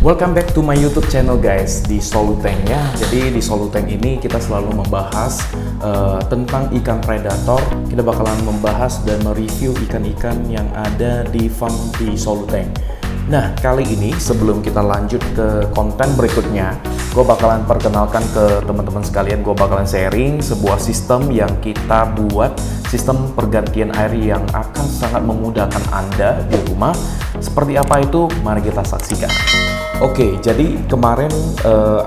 Welcome back to my YouTube channel guys, di Solutank ya. Jadi di Solutank ini kita selalu membahas tentang ikan predator. Kita bakalan membahas dan mereview ikan-ikan yang ada di farm di Solutank. Nah, kali ini sebelum kita lanjut ke konten berikutnya, gue bakalan perkenalkan ke teman-teman sekalian, gue bakalan sharing sebuah sistem yang kita buat, sistem pergantian air yang akan sangat memudahkan Anda di rumah. Seperti apa itu? Mari kita saksikan. Oke, jadi kemarin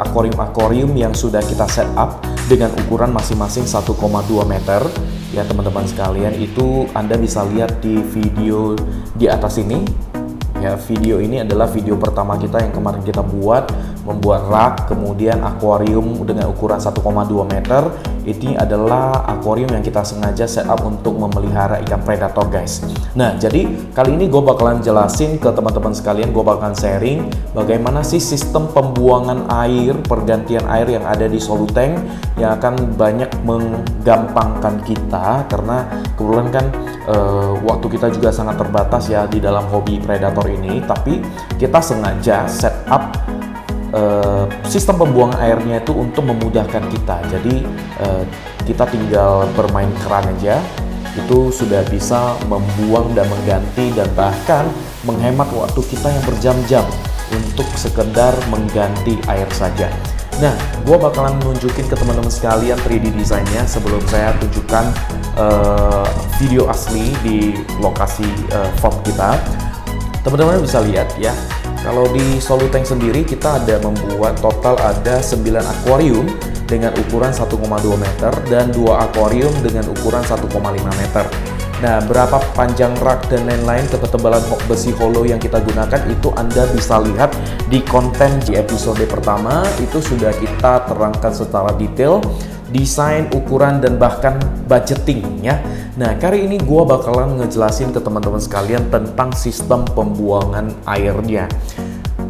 akuarium-akuarium yang sudah kita set up dengan ukuran masing-masing 1,2 meter ya teman-teman sekalian, itu Anda bisa lihat di video di atas ini. Ya, video ini adalah video pertama kita yang kemarin kita membuat rak, kemudian akuarium dengan ukuran 1,2 meter. Ini adalah akuarium yang kita sengaja set up untuk memelihara ikan predator guys. Nah, jadi kali ini gue bakalan jelasin ke teman-teman sekalian, gue bakalan sharing bagaimana sih sistem pembuangan air, pergantian air yang ada di Solutank yang akan banyak menggampangkan kita, karena kebetulan kan waktu kita juga sangat terbatas ya di dalam hobi predator ini, tapi kita sengaja set up sistem pembuangan airnya itu untuk memudahkan kita. Jadi kita tinggal bermain keran aja, itu sudah bisa membuang dan mengganti dan bahkan menghemat waktu kita yang berjam-jam untuk sekedar mengganti air saja. Nah, gue bakalan nunjukin ke teman-teman sekalian 3D desainnya sebelum saya tunjukkan video asli di lokasi farm kita. Teman-teman bisa lihat ya, kalau di Solutank sendiri kita ada membuat total ada 9 akuarium dengan ukuran 1,2 meter dan 2 akuarium dengan ukuran 1,5 meter. Nah, berapa panjang rak dan lain-lain, ketebalan besi hollow yang kita gunakan itu Anda bisa lihat di konten di episode pertama. Itu sudah kita terangkan secara detail desain, ukuran, dan bahkan budgeting ya. Nah, kali ini gue bakalan ngejelasin ke teman-teman sekalian tentang sistem pembuangan airnya.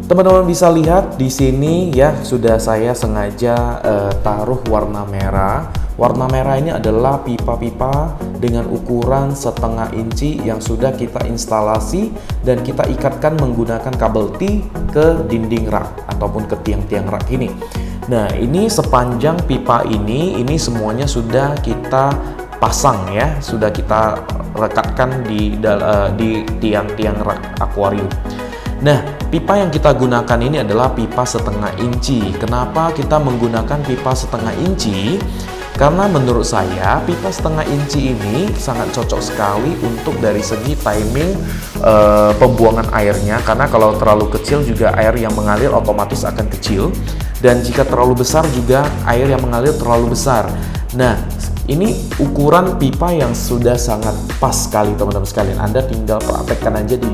Teman-teman bisa lihat di sini ya, sudah saya sengaja taruh warna merah. Warna merah ini adalah pipa-pipa dengan ukuran 0,5 inci yang sudah kita instalasi dan kita ikatkan menggunakan kabel T ke dinding rak ataupun ke tiang-tiang rak ini. Nah, ini sepanjang pipa ini semuanya sudah kita pasang ya, sudah kita rekatkan di tiang-tiang rak akuarium. Nah, pipa yang kita gunakan ini adalah pipa 0,5 inci. Kenapa kita menggunakan pipa 0,5 inci? Karena menurut saya pipa 0,5 inci ini sangat cocok sekali untuk dari segi timing pembuangan airnya, karena kalau terlalu kecil juga air yang mengalir otomatis akan kecil, dan jika terlalu besar juga air yang mengalir terlalu besar. Nah, ini ukuran pipa yang sudah sangat pas sekali teman-teman sekalian. Anda tinggal praktekkan aja di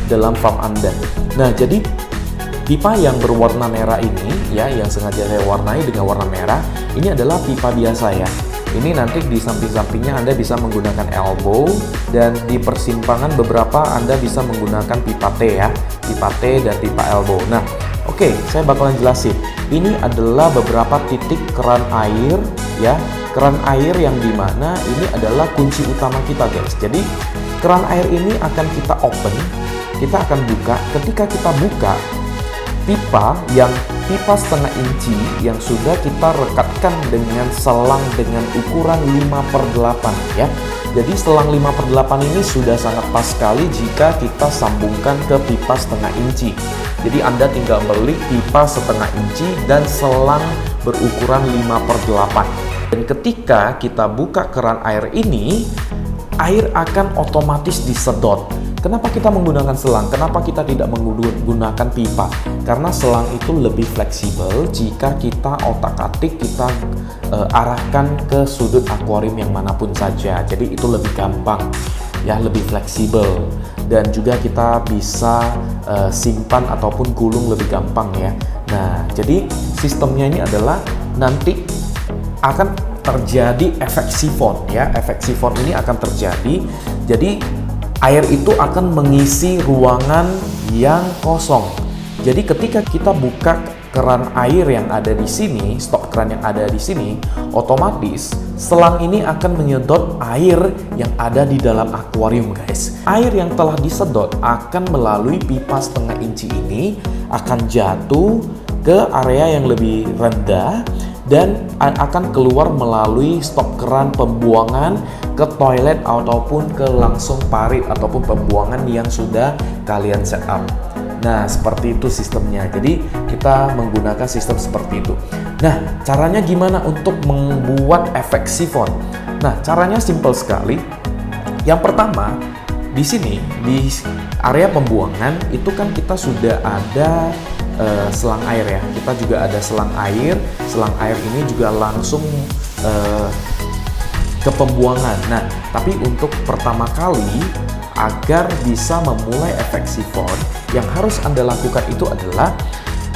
dalam farm Anda. Nah, jadi pipa yang berwarna merah ini ya, yang sengaja saya warnai dengan warna merah, ini adalah pipa biasa ya. Ini nanti di samping-sampingnya Anda bisa menggunakan elbow, dan di persimpangan beberapa Anda bisa menggunakan pipa T ya, pipa T dan pipa elbow. Nah, oke, saya bakalan jelasin. Ini adalah beberapa titik keran air ya, keran air yang dimana ini adalah kunci utama kita guys. Jadi keran air ini akan kita open, kita akan buka. Ketika kita buka, pipa 0,5 inci yang sudah kita rekatkan dengan selang dengan ukuran 5/8 ya. Jadi selang 5/8 ini sudah sangat pas sekali jika kita sambungkan ke pipa 0,5 inci. Jadi Anda tinggal beli pipa 0,5 inci dan selang berukuran 5/8. Dan ketika kita buka keran air ini, air akan otomatis disedot. Kenapa kita menggunakan selang? Kenapa kita tidak menggunakan pipa? Karena selang itu lebih fleksibel jika kita otak-atik, kita arahkan ke sudut akuarium yang manapun saja. Jadi itu lebih gampang ya, lebih fleksibel, dan juga kita bisa simpan ataupun gulung lebih gampang ya. Nah, jadi sistemnya ini adalah nanti akan terjadi efek sifon ya. Efek sifon ini akan terjadi. Jadi air itu akan mengisi ruangan yang kosong. Jadi ketika kita buka keran air yang ada di sini, stop keran yang ada di sini, otomatis selang ini akan menyedot air yang ada di dalam akuarium, guys. Air yang telah disedot akan melalui pipa setengah inci ini akan jatuh ke area yang lebih rendah dan akan keluar melalui stop keran pembuangan ke toilet ataupun ke langsung parit ataupun pembuangan yang sudah kalian set up. Nah, seperti itu sistemnya. Jadi, kita menggunakan sistem seperti itu. Nah, caranya gimana untuk membuat efek sifon? Nah, caranya simpel sekali. Yang pertama, di sini, di area pembuangan, itu kan kita sudah ada selang air ya. Kita juga ada selang air. Selang air ini juga langsung ke pembuangan. Nah, tapi untuk pertama kali, agar bisa memulai efek sifon, yang harus Anda lakukan itu adalah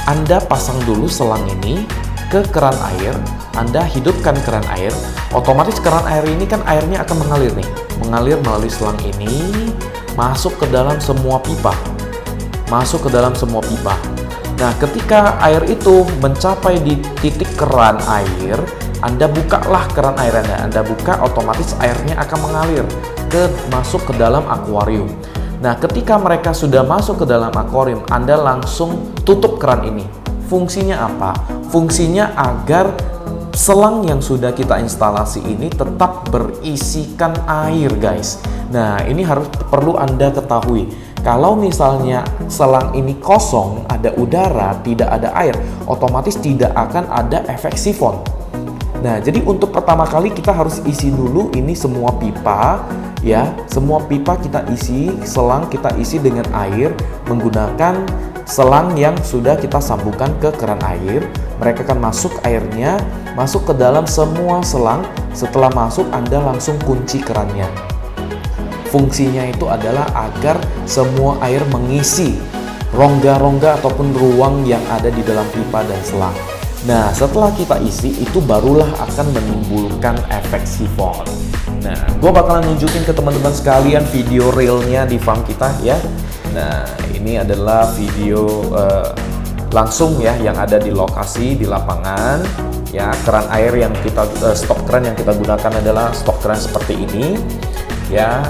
Anda pasang dulu selang ini ke keran air, Anda hidupkan keran air, otomatis keran air ini kan airnya akan mengalir nih, mengalir melalui selang ini, masuk ke dalam semua pipa, masuk ke dalam semua pipa. Nah, ketika air itu mencapai di titik keran air, Anda bukalah keran air Anda buka, otomatis airnya akan mengalir masuk ke dalam akuarium. Nah, ketika mereka sudah masuk ke dalam akuarium, Anda langsung tutup keran ini. Fungsinya apa? Fungsinya agar selang yang sudah kita instalasi ini tetap berisikan air, guys. Nah, ini perlu Anda ketahui. Kalau misalnya selang ini kosong, ada udara, tidak ada air, otomatis tidak akan ada efek sifon. Nah, jadi untuk pertama kali kita harus isi dulu ini semua pipa, ya. Semua pipa kita isi, selang kita isi dengan air menggunakan selang yang sudah kita sambungkan ke keran air. Mereka akan masuk airnya, masuk ke dalam semua selang. Setelah masuk, Anda langsung kunci kerannya. Fungsinya itu adalah agar semua air mengisi rongga-rongga ataupun ruang yang ada di dalam pipa dan selang. Nah, setelah kita isi, itu barulah akan menimbulkan efek sifon. Nah, gue bakalan nunjukin ke teman-teman sekalian video realnya di farm kita ya. Nah, ini adalah video langsung ya, yang ada di lokasi, di lapangan. Ya, keran air yang kita, stop keran yang kita gunakan adalah stop keran seperti ini. Ya,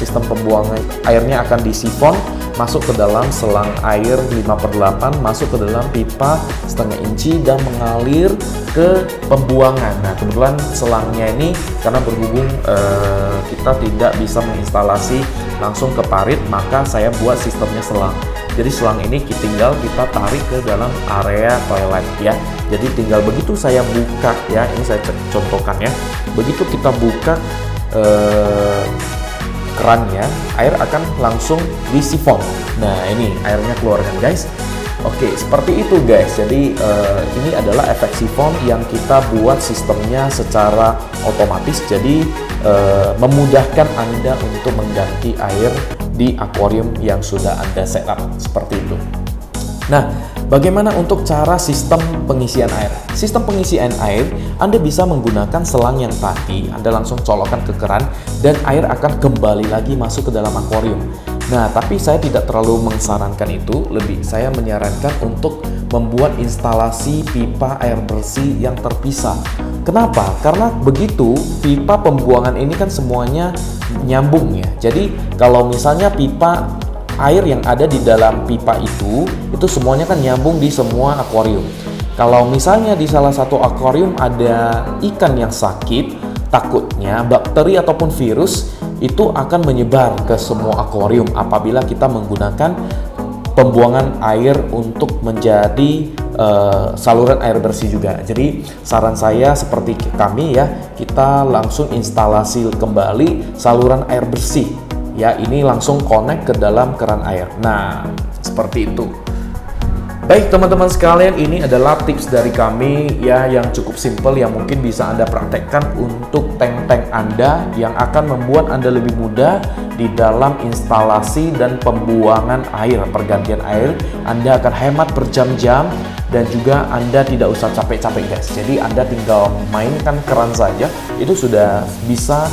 sistem pembuangan airnya akan disifon masuk ke dalam selang air 5/8, masuk ke dalam pipa setengah inci dan mengalir ke pembuangan. Nah, kebetulan selangnya ini karena berhubung kita tidak bisa menginstalasi langsung ke parit, maka saya buat sistemnya selang. Jadi selang ini tinggal kita tarik ke dalam area toilet ya. Jadi tinggal begitu saya buka ya, ini saya contohkan ya. Begitu kita buka kerannya, air akan langsung disifon. Nah, ini airnya keluar kan, guys. Oke, seperti itu guys. Jadi ini adalah efek sifon yang kita buat sistemnya secara otomatis. Jadi memudahkan Anda untuk mengganti air di akuarium yang sudah Anda set up seperti itu. Nah, bagaimana untuk cara sistem pengisian air? Sistem pengisian air, Anda bisa menggunakan selang yang tadi, Anda langsung colokkan ke keran dan air akan kembali lagi masuk ke dalam akuarium. Nah, tapi saya tidak terlalu menyarankan itu, saya menyarankan untuk membuat instalasi pipa air bersih yang terpisah. Kenapa? Karena begitu pipa pembuangan ini kan semuanya nyambung ya. Jadi kalau misalnya pipa air yang ada di dalam pipa itu semuanya kan nyambung di semua akuarium. Kalau misalnya di salah satu akuarium ada ikan yang sakit, takutnya bakteri ataupun virus itu akan menyebar ke semua akuarium apabila kita menggunakan pembuangan air untuk menjadi saluran air bersih juga. Jadi saran saya seperti kami ya, kita langsung instalasi kembali saluran air bersih. Ya, ini langsung connect ke dalam keran air. Nah, seperti itu. Baik teman-teman sekalian, ini adalah tips dari kami ya, yang cukup simple yang mungkin bisa Anda praktekkan untuk tank-tank Anda yang akan membuat Anda lebih mudah di dalam instalasi dan pembuangan air, pergantian air. Anda akan hemat berjam-jam dan juga Anda tidak usah capek-capek guys. Jadi Anda tinggal mainkan keran saja, itu sudah bisa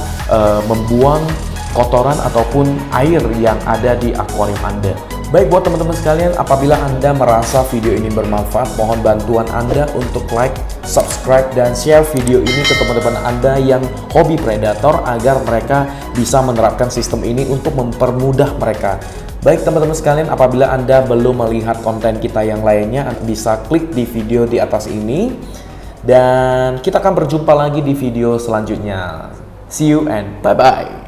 membuang kotoran ataupun air yang ada di akuarium Anda. Baik, buat teman-teman sekalian, apabila Anda merasa video ini bermanfaat, mohon bantuan Anda untuk like, subscribe, dan share video ini ke teman-teman Anda yang hobi predator agar mereka bisa menerapkan sistem ini untuk mempermudah mereka. Baik teman-teman sekalian, apabila Anda belum melihat konten kita yang lainnya, Anda bisa klik di video di atas ini. Dan kita akan berjumpa lagi di video selanjutnya. See you and bye-bye.